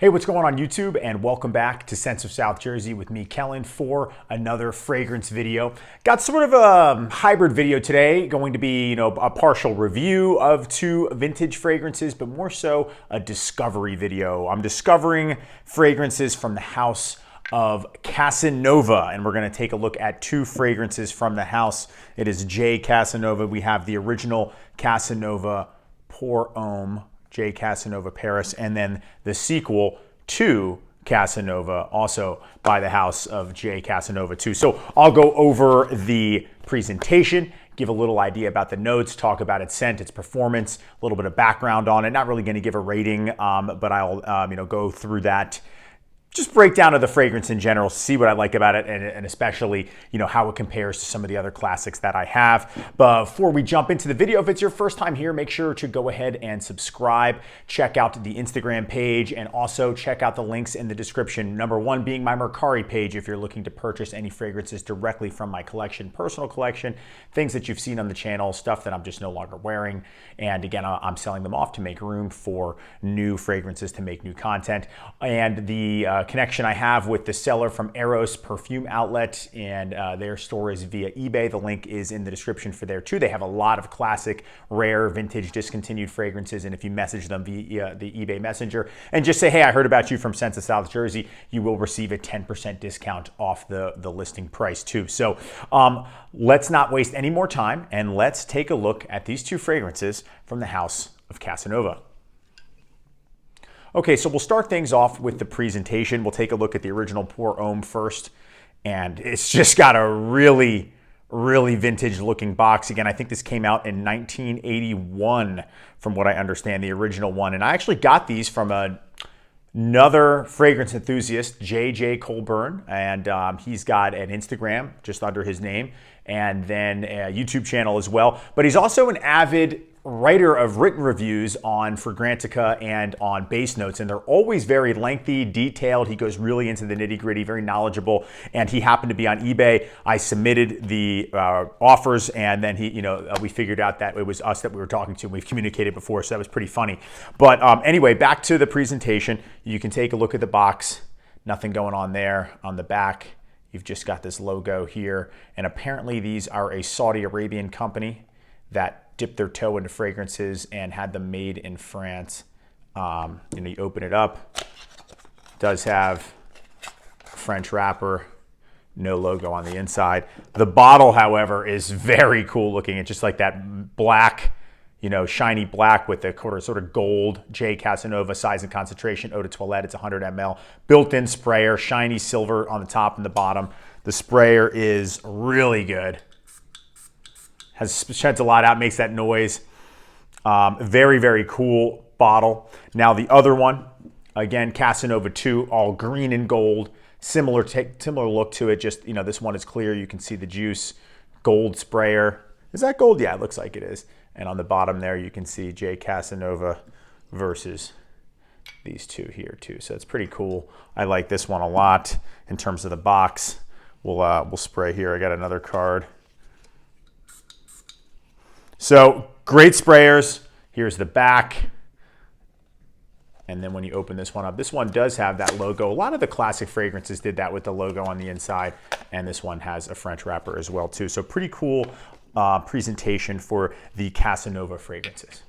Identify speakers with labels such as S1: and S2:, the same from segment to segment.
S1: Hey, what's going on YouTube? And welcome back to Sense of South Jersey with me, Kellen, for another fragrance video. Got sort of a hybrid video today, going to be, a partial review of two vintage fragrances, but more so a discovery video. I'm discovering fragrances from the house of Casanova, and we're going to take a look at two fragrances from the house. It is Jcasanova. We have the original Casanova Pour Homme, Jcasanova Paris, and then the sequel to Casanova, also by the house of Jcasanova too. So I'll go over the presentation, give a little idea about the notes, talk about its scent, its performance, a little bit of background on it. Not really going to give a rating, but I'll go through that. Just breakdown of the fragrance in general, see what I like about it, and especially, how it compares to some of the other classics that I have. But before we jump into the video, if it's your first time here, make sure to go ahead and subscribe. Check out the Instagram page, and also check out the links in the description. Number one being my Mercari page if you're looking to purchase any fragrances directly from my collection, personal collection, things that you've seen on the channel, stuff that I'm just no longer wearing. And again, I'm selling them off to make room for new fragrances, to make new content. And the connection I have with the seller from Eros Perfume Outlet, and their store is via eBay. The link is in the description for there too. They have a lot of classic, rare, vintage, discontinued fragrances, and if you message them via the eBay Messenger and just say, hey, I heard about you from Sense of South Jersey, you will receive a 10% discount off the listing price too. So let's not waste any more time, and let's take a look at these two fragrances from the house of Casanova. Okay, so we'll start things off with the presentation. We'll take a look at the original Pour Homme first, and it's just got a really, really vintage looking box. Again, I think this came out in 1981 from what I understand, the original one. And I actually got these from another fragrance enthusiast, J.J. Colburn, and he's got an Instagram just under his name, and then a YouTube channel as well. But he's also an avid writer of written reviews on Fragrantica and on Base Notes, and they're always very lengthy, detailed. He goes really into the nitty-gritty, very knowledgeable, and he happened to be on eBay. I submitted the offers, and then we figured out that it was us that we were talking to, and we've communicated before, so that was pretty funny. But anyway, back to the presentation. You can take a look at the box. Nothing going on there. On the back, you've just got this logo here, and apparently these are a Saudi Arabian company that dipped their toe into fragrances and had them made in France. You open it up, does have a French wrapper, no logo on the inside. The bottle, however, is very cool looking. It's just like that black, shiny black with the sort of gold Jcasanova size and concentration, eau de toilette. It's 100 ml. Built-in sprayer, shiny silver on the top and the bottom. The sprayer is really good. Sheds a lot out, makes that noise. Very, very cool bottle. Now the other one, again, Casanova 2, all green and gold. Similar look to it, just, this one is clear. You can see the juice. Gold sprayer. Is that gold? Yeah, it looks like it is. And on the bottom there, you can see Jcasanova versus these two here too. So it's pretty cool. I like this one a lot in terms of the box. We'll spray here. I got another card. So great sprayers. Here's the back. And then when you open this one up, this one does have that logo. A lot of the classic fragrances did that with the logo on the inside. And this one has a French wrapper as well too. So pretty cool presentation for the Casanova fragrances.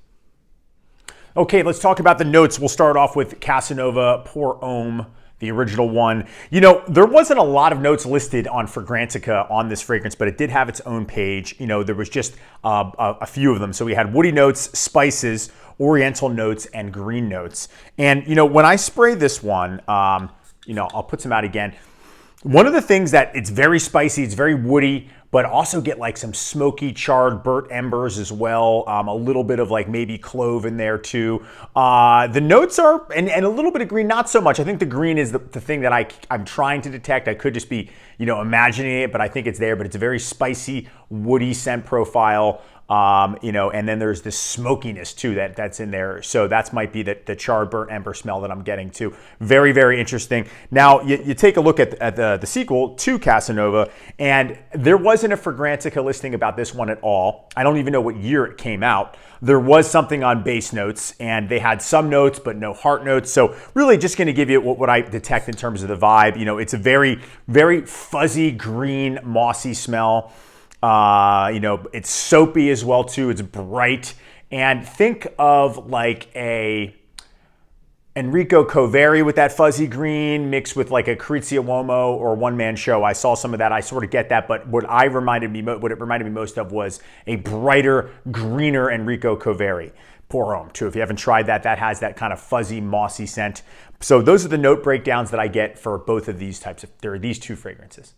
S1: Okay, let's talk about the notes. We'll start off with Casanova Pour Homme, the original one. There wasn't a lot of notes listed on Fragrantica on this fragrance, but it did have its own page. There was just a few of them. So we had woody notes, spices, oriental notes, and green notes. And, when I spray this one, I'll put some out again. One of the things that it's very spicy, it's very woody, but also get like some smoky, charred, burnt embers as well. A little bit of like maybe clove in there too. The notes are, and a little bit of green, not so much. I think the green is the thing that I'm trying to detect. I could just be, imagining it, but I think it's there. But it's a very spicy, woody scent profile. You know, and then there's this smokiness too that's in there. So that might be the charred burnt ember smell that I'm getting too. Very, very interesting. Now you take a look at the sequel to Casanova, and there wasn't a Fragrantica listing about this one at all. I don't even know what year it came out. There was something on base notes, and they had some notes but no heart notes. So really just going to give you what I detect in terms of the vibe. You know, it's a very, very fuzzy green mossy smell. You know, it's soapy as well too. It's bright, and think of like a Enrico Coveri with that fuzzy green mixed with like a Crizia Uomo or One Man Show. I saw some of that. I sort of get that, but what it reminded me most of was a brighter, greener Enrico Coveri. Pour Homme too. If you haven't tried that, that has that kind of fuzzy, mossy scent. So those are the note breakdowns that I get for both of these types of, these two fragrances.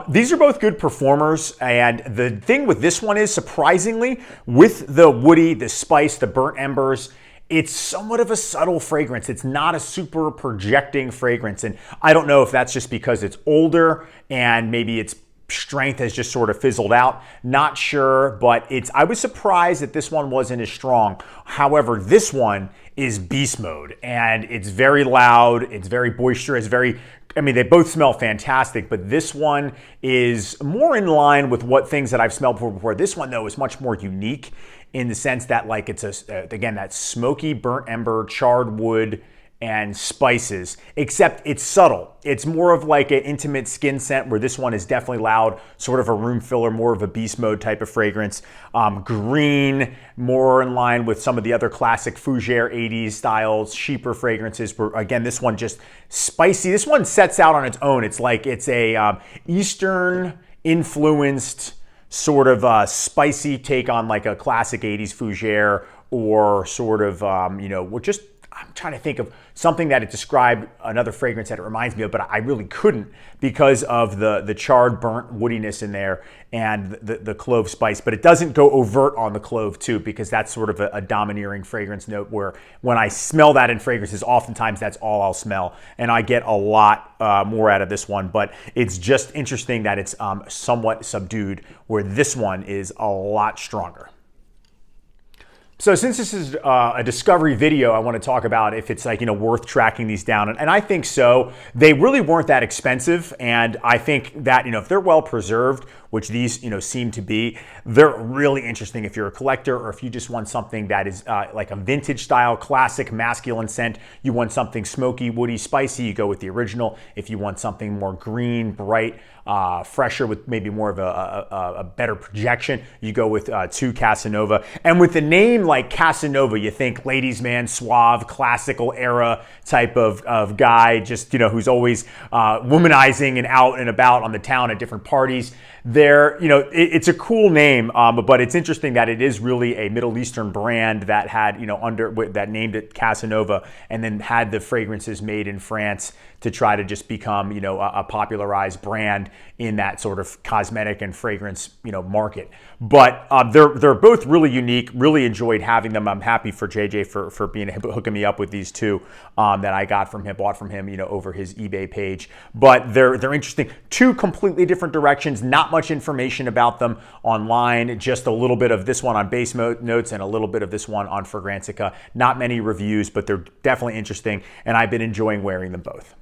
S1: These are both good performers, and the thing with this one is, surprisingly, with the woody, the spice, the burnt embers, it's somewhat of a subtle fragrance. It's not a super projecting fragrance, and I don't know if that's just because it's older and maybe its strength has just sort of fizzled out. Not sure, but I was surprised that this one wasn't as strong. However, this one is beast mode, and it's very loud, it's very boisterous, I mean, they both smell fantastic, but this one is more in line with what things that I've smelled before. This one, though, is much more unique in the sense that, like, it's again, that smoky, burnt ember, charred wood, and spices, except it's subtle. It's more of like an intimate skin scent, where this one is definitely loud, sort of a room filler, more of a beast mode type of fragrance. Green, more in line with some of the other classic Fougere 80s styles, cheaper fragrances, where again, this one just spicy. This one sets out on its own. It's like it's a Eastern influenced sort of spicy take on like a classic 80s Fougere, or sort of, you know, just, I'm trying to think of something that it described, another fragrance that it reminds me of, but I really couldn't because of the charred, burnt woodiness in there and the clove spice. But it doesn't go overt on the clove too, because that's sort of a domineering fragrance note, where when I smell that in fragrances, oftentimes that's all I'll smell. And I get a lot more out of this one, but it's just interesting that it's somewhat subdued, where this one is a lot stronger. So since this is a discovery video, I want to talk about if it's, like, you know, worth tracking these down. And I think so. They really weren't that expensive. And I think that, you know, if they're well preserved, which these, you know, seem to be, they're really interesting if you're a collector, or if you just want something that is like a vintage style, classic masculine scent. You want something smoky, woody, spicy, you go with the original. If you want something more green, bright, fresher, with maybe more of a better projection, you go with Jcasanova. And with the name like Casanova, you think ladies' man, suave, classical era type of guy, just, you know, who's always womanizing and out and about on the town at different parties. You know, it's a cool name, but it's interesting that it is really a Middle Eastern brand that had, you know, that named it Casanova, and then had the fragrances made in France to try to just become, you know, a popularized brand in that sort of cosmetic and fragrance, you know, market. But they're both really unique. Really enjoyed having them. I'm happy for JJ for hooking me up with these two that I bought from him, you know, over his eBay page. But they're interesting. Two completely different directions. Not much information about them online. Just a little bit of this one on base notes and a little bit of this one on Fragrantica. Not many reviews, but they're definitely interesting, and I've been enjoying wearing them both.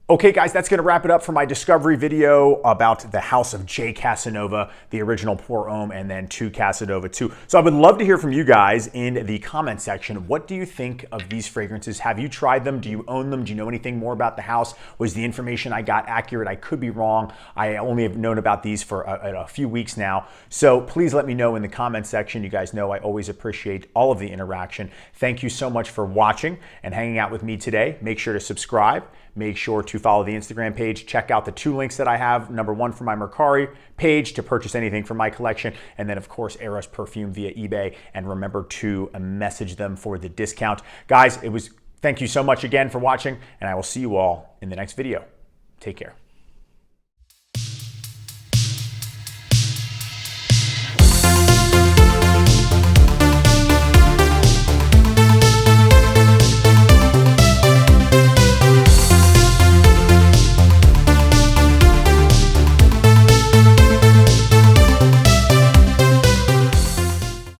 S1: Okay, guys, that's going to wrap it up for my discovery video about the house of Jcasanova, the original Pour Homme, and then Jcasanova 2. So I would love to hear from you guys in the comment section. What do you think of these fragrances? Have you tried them? Do you own them? Do you know anything more about the house? Was the information I got accurate? I could be wrong. I only have known about these for a few weeks now. So please let me know in the comment section. You guys know I always appreciate all of the interaction. Thank you so much for watching and hanging out with me today. Make sure to subscribe. Make sure to follow the Instagram page. Check out the 2 links that I have. Number 1 for my Mercari page to purchase anything from my collection. And then, of course, Eros Perfume via eBay. And remember to message them for the discount. Guys, thank you so much again for watching, and I will see you all in the next video. Take care.